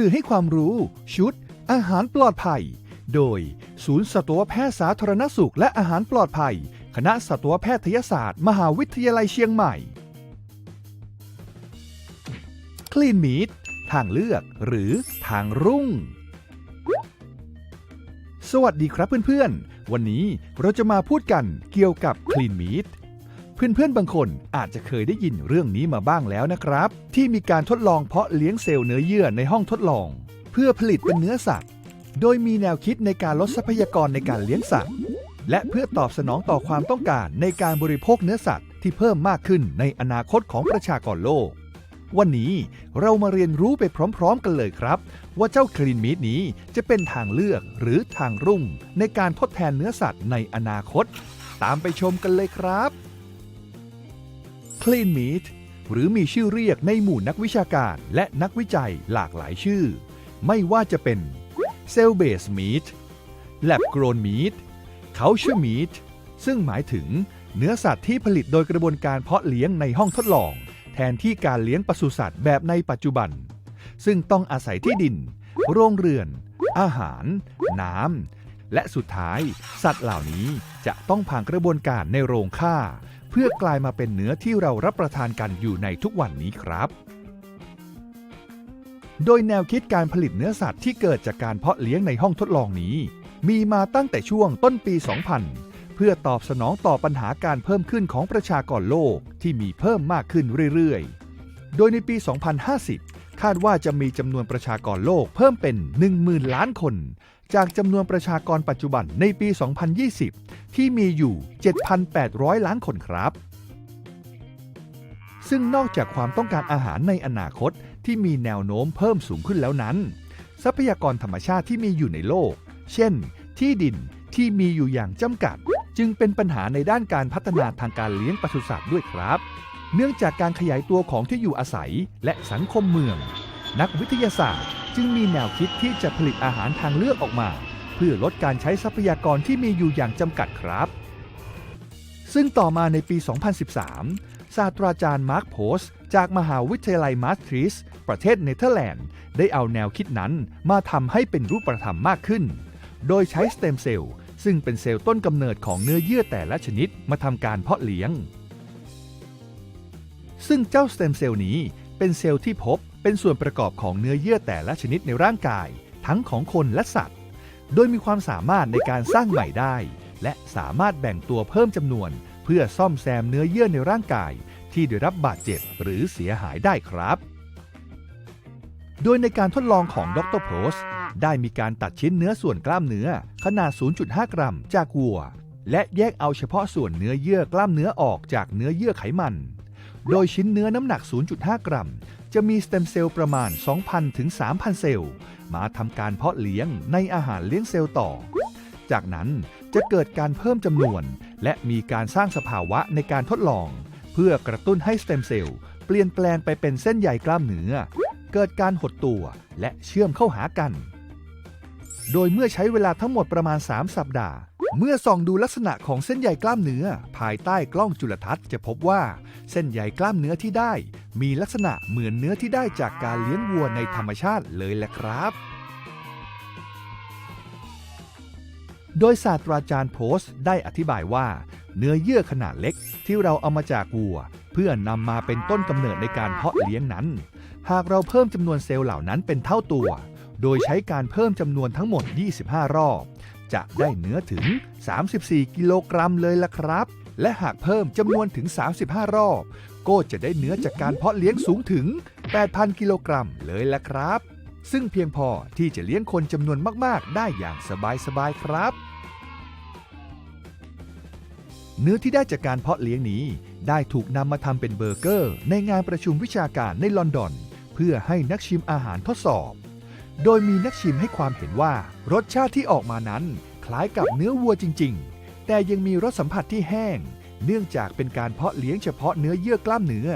สื่อให้ความรู้ชุดอาหารปลอดภัยโดยศูนย์สัตวแพทย์สาธารณสุขและอาหารปลอดภัยคณะสัตวแพทยศาสตร์มหาวิทยาลัยเชียงใหม่ Clean Meat ทางเลือกหรือทางรุ่งสวัสดีครับเพื่อนๆวันนี้เราจะมาพูดกันเกี่ยวกับ Clean Meat เพื่อนๆบางคนอาจจะเคยได้ยินเรื่องนี้มาบ้างแล้วนะครับที่มีการทดลองเพาะเลี้ยงเซลล์เนื้อเยื่อในห้องทดลองเพื่อผลิตเป็นเนื้อสัตว์โดยมีแนวคิดในการลดทรัพยากรในการเลี้ยงสัตว์และเพื่อตอบสนองต่อความต้องการในการบริโภคเนื้อสัตว์ที่เพิ่มมากขึ้นในอนาคตของประชากรโลกวันนี้เรามาเรียนรู้ไปพร้อมๆกันเลยครับว่าเจ้า Clean Meat นี้จะเป็นทางเลือกหรือทางรุ่งในการทดแทนเนื้อสัตว์ในอนาคตตามไปชมกันเลยครับ Clean Meat หรือมีชื่อเรียกในหมู่นักวิชาการและนักวิจัยหลากหลายชื่อไม่ว่าจะเป็น Cell Based Meat Lab Grown Meat Culture Meat ซึ่งหมายถึงเนื้อสัตว์ที่ผลิตโดยกระบวนการเพาะเลี้ยงในห้องทดลองแทนที่การเลี้ยงปศุสัตว์แบบในปัจจุบันซึ่งต้องอาศัยที่ดินโรงเรือนอาหารน้ำและสุดท้ายสัตว์เหล่านี้จะต้องผ่านกระบวนการในโรงฆ่าเพื่อกลายมาเป็นเนื้อที่เรารับประทานกันอยู่ในทุกวันนี้ครับโดยแนวคิดการผลิตเนื้อสัตว์ที่เกิดจากการเพาะเลี้ยงในห้องทดลองนี้มีมาตั้งแต่ช่วงต้นปี 2000 เพื่อตอบสนองต่อปัญหาการเพิ่มขึ้นของประชากรโลกที่มีเพิ่มมากขึ้นเรื่อยๆโดยในปี 2050 คาดว่าจะมีจำนวนประชากรโลกเพิ่มเป็น 10,000 ล้านคนจากจำนวนประชากรปัจจุบันในปี 2020 ที่มีอยู่ 7,800 ล้านคนครับซึ่งนอกจากความต้องการอาหารในอนาคตที่มีแนวโน้มเพิ่มสูงขึ้นแล้วนั้นทรัพยากรธรรมชาติที่มีอยู่ในโลกเช่นที่ดินที่มีอยู่อย่างจำกัดจึงเป็นปัญหาในด้านการพัฒนาทางการเลี้ยงปศุสัตว์ด้วยครับเนื่องจากการขยายตัวของที่อยู่อาศัยและสังคมเมืองนักวิทยาศาสตร์จึงมีแนวคิดที่จะผลิตอาหารทางเลือกออกมาเพื่อลดการใช้ทรัพยากรที่มีอยู่อย่างจำกัดครับซึ่งต่อมาในปี 2013 ศาสตราจารย์มาร์คโพสจากมหาวิทยาลัยมาสทริสต์ประเทศเนเธอร์แลนด์ได้เอาแนวคิดนั้นมาทำให้เป็นรูปธรรมมากขึ้นโดยใช้สเต็มเซลล์ซึ่งเป็นเซลล์ต้นกำเนิดของเนื้อเยื่อแต่ละชนิดมาทำการเพาะเลี้ยงซึ่งเจ้าสเต็มเซลล์นี้เป็นเซลล์ที่พบเป็นส่วนประกอบของเนื้อเยื่อแต่ละชนิดในร่างกายทั้งของคนและสัตว์โดยมีความสามารถในการสร้างใหม่ได้และสามารถแบ่งตัวเพิ่มจำนวนเพื่อซ่อมแซมเนื้อเยื่อในร่างกายที่ได้รับบาดเจ็บหรือเสียหายได้ครับโดยในการทดลองของดร.โพสได้มีการตัดชิ้นเนื้อส่วนกล้ามเนื้อขนาด 0.5 กรัมจากวัวและแยกเอาเฉพาะส่วนเนื้อเยื่อกล้ามเนื้อออกจากเนื้อเยื่อไขมันโดยชิ้นเนื้อน้ำหนัก 0.5 กรัมจะมีสเต็มเซลล์ประมาณ 2,000 ถึง 3,000 เซลล์มาทำการเพาะเลี้ยงในอาหารเลี้ยงเซลล์ต่อจากนั้นจะเกิดการเพิ่มจำนวนและมีการสร้างสภาวะในการทดลองเพื่อกระตุ้นให้สเต็มเซลล์เปลี่ยนแปลงไปเป็นเส้นใยกล้ามเนื้อเกิดการหดตัวและเชื่อมเข้าหากันโดยเมื่อใช้เวลาทั้งหมดประมาณ 3 สัปดาห์เมื่อส่องดูลักษณะของเส้นใยกล้ามเนื้อภายใต้กล้องจุลทรรศน์จะพบว่าเส้นใยกล้ามเนื้อที่ได้มีลักษณะเหมือนเนื้อที่ได้จากการเลี้ยงวัวในธรรมชาติเลยแหละครับโดยศาสตราจารย์โพสได้อธิบายว่าเนื้อเยื่อขนาดเล็กที่เราเอามาจากวัวเพื่อนำมาเป็นต้นกำเนิดในการเพาะเลี้ยงนั้นหากเราเพิ่มจำนวนเซลล์เหล่านั้นเป็นเท่าตัวโดยใช้การเพิ่มจำนวนทั้งหมด 25 รอบจะได้เนื้อถึง 34 กิโลกรัมเลยล่ะครับและหากเพิ่มจำนวนถึง 35 รอบก็จะได้เนื้อจากการเพาะเลี้ยงสูงถึง 8,000 กิโลกรัมเลยล่ะครับซึ่งเพียงพอที่จะเลี้ยงคนจำนวนมากๆได้อย่างสบายๆครับเนื้อที่ได้จากการเพาะเลี้ยงนี้ได้ถูกนำมาทำเป็นเบอร์เกอร์ในงานประชุมวิชาการในลอนดอนเพื่อให้นักชิมอาหารทดสอบโดยมีนักชิมให้ความเห็นว่ารสชาติที่ออกมานั้นคล้ายกับเนื้อวัวจริงๆแต่ยังมีรสสัมผัสที่แห้งเนื่องจากเป็นการเพาะเลี้ยงเฉพาะเนื้อเยื่อกล้ามเนื้อ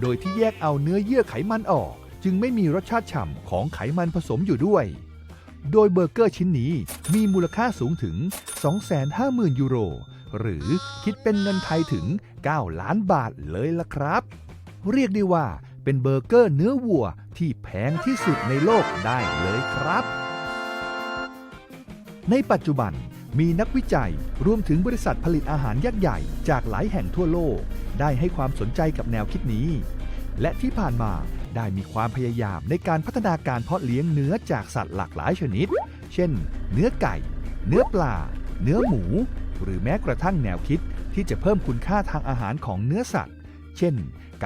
โดยที่แยกเอาเนื้อเยื่อไขมันออกจึงไม่มีรสชาติฉ่ำของไขมันผสมอยู่ด้วยโดยเบอร์เกอร์ชิ้นนี้มีมูลค่าสูงถึง 250,000 ยูโรหรือคิดเป็นเงินไทยถึง 9 ล้านบาทเลยล่ะครับเรียกได้ว่า เป็นเบอร์เกอร์เนื้อวัวที่แพงที่สุดในโลกได้เลยครับในปัจจุบันมีนักวิจัยรวมถึงบริษัทผลิตอาหารยักษ์ใหญ่จากหลายแห่งทั่วโลกได้ให้ความสนใจกับแนวคิดนี้และที่ผ่านมาได้มีความพยายามในการพัฒนาการเพาะเลี้ยงเนื้อจากสัตว์หลากหลายชนิดเช่นเนื้อไก่เนื้อปลาเนื้อหมูหรือแม้กระทั่งแนวคิดที่จะเพิ่มคุณค่าทางอาหารของเนื้อสัตว์เช่น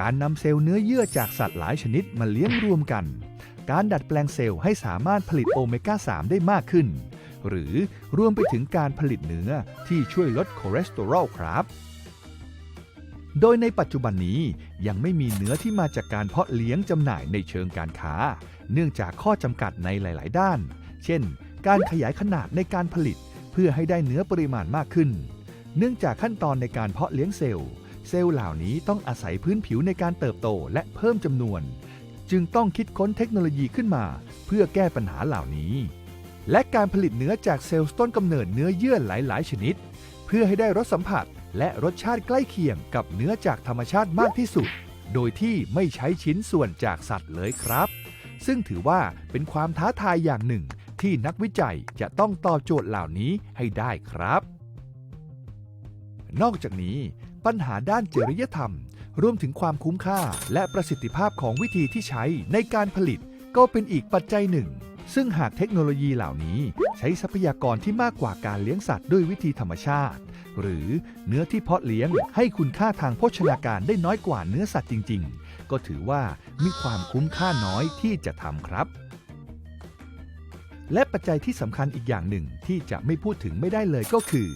การนำเซลล์เนื้อเยื่อจากสัตว์หลายชนิดมาเลี้ยงรวมกันการดัดแปลงเซลล์ให้สามารถผลิตโอเมก้า 3 ได้มากขึ้นหรือรวมไปถึงการผลิตเนื้อที่ช่วยลดคอเลสเตอรอลครับโดยในปัจจุบันนี้ยังไม่มีเนื้อที่มาจากการเพาะเลี้ยงจำหน่ายในเชิงการค้าเนื่องจากข้อจำกัดในหลายๆด้านเช่นการขยายขนาดในการผลิตเพื่อให้ได้เนื้อปริมาณมากขึ้นเนื่องจากขั้นตอนในการเพาะเลี้ยงเซลล์เหล่านี้ต้องอาศัยพื้นผิวในการเติบโตและเพิ่มจำนวนจึงต้องคิดค้นเทคโนโลยีขึ้นมาเพื่อแก้ปัญหาเหล่านี้และการผลิตเนื้อจากเซลล์ต้นกำเนิดเนื้อเยื่อหลายๆชนิดเพื่อให้ได้รสสัมผัสและรสชาติใกล้เคียงกับเนื้อจากธรรมชาติมากที่สุดโดยที่ไม่ใช้ชิ้นส่วนจากสัตว์เลยครับซึ่งถือว่าเป็นความท้าทายอย่างหนึ่งที่นักวิจัยจะต้องตอบโจทย์เหล่านี้ให้ได้ครับนอกจากนี้ปัญหาด้านจริยธรรมรวมถึงความคุ้มค่าและประสิทธิภาพของวิธีที่ใช้ในการผลิตก็เป็นอีกปัจจัยหนึ่งซึ่งหากเทคโนโลยีเหล่านี้ใช้ทรัพยากรที่มากกว่าการเลี้ยงสัตว์ด้วยวิธีธรรมชาติหรือเนื้อที่เพาะเลี้ยงให้คุณค่าทางโภชนาการได้น้อยกว่าเนื้อสัตว์จริงๆก็ถือว่ามีความคุ้มค่าน้อยที่จะทำครับและปัจจัยที่สำคัญอีกอย่างหนึ่งที่จะไม่พูดถึงไม่ได้เลยก็คือ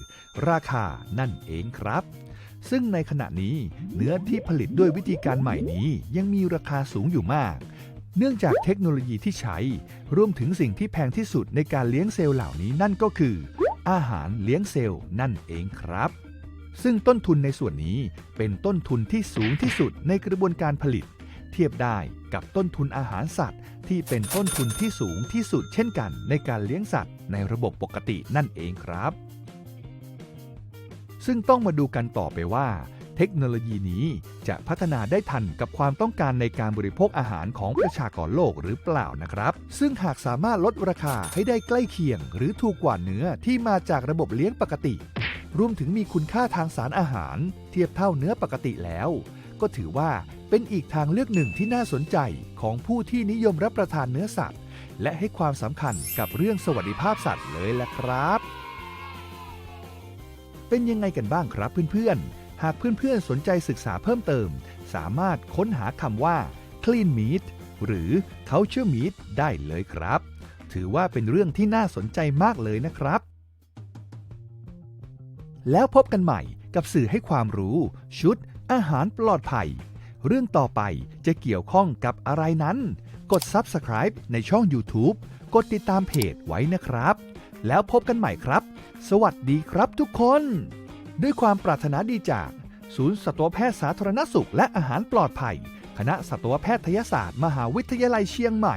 ราคานั่นเองครับซึ่งในขณะนี้เนื้อที่ผลิตด้วยวิธีการใหม่นี้ยังมีราคาสูงอยู่มากเนื่องจากเทคโนโลยีที่ใช้รวมถึงสิ่งที่แพงที่สุดในการเลี้ยงเซลล์เหล่านี้นั่นก็คืออาหารเลี้ยงเซลล์นั่นเองครับซึ่งต้นทุนในส่วนนี้เป็นต้นทุนที่สูงที่สุดในกระบวนการผลิตเทียบได้กับต้นทุนอาหารสัตว์ที่เป็นต้นทุนที่สูงที่สุดเช่นกันในการเลี้ยงสัตว์ในระบบปกตินั่นเองครับซึ่งต้องมาดูกันต่อไปว่าเทคโนโลยีนี้จะพัฒนาได้ทันกับความต้องการในการบริโภคอาหารของประชากรโลกหรือเปล่านะครับซึ่งหากสามารถลดราคาให้ได้ใกล้เคียงหรือถูกกว่าเนื้อที่มาจากระบบเลี้ยงปกติรวมถึงมีคุณค่าทางสารอาหารเทียบเท่าเนื้อปกติแล้วก็ถือว่าเป็นอีกทางเลือกหนึ่งที่น่าสนใจของผู้ที่นิยมรับประทานเนื้อสัตว์และให้ความสำคัญกับเรื่องสวัสดิภาพสัตว์เลยล่ะครับเป็นยังไงกันบ้างครับเพื่อนๆหากเพื่อนๆสนใจศึกษาเพิ่มเติมสามารถค้นหาคำว่า clean meat หรือ culture meat ได้เลยครับถือว่าเป็นเรื่องที่น่าสนใจมากเลยนะครับแล้วพบกันใหม่กับสื่อให้ความรู้ชุดอาหารปลอดภัยเรื่องต่อไปจะเกี่ยวข้องกับอะไรนั้นกด Subscribe ในช่อง YouTube กดติดตามเพจไว้นะครับแล้วพบกันใหม่ครับสวัสดีครับทุกคนด้วยความปรารถนาดีจากศูนย์สัตวแพทย์สาธารณสุขและอาหารปลอดภัยคณะสัตวแพทยศาสตร์มหาวิทยาลัยเชียงใหม่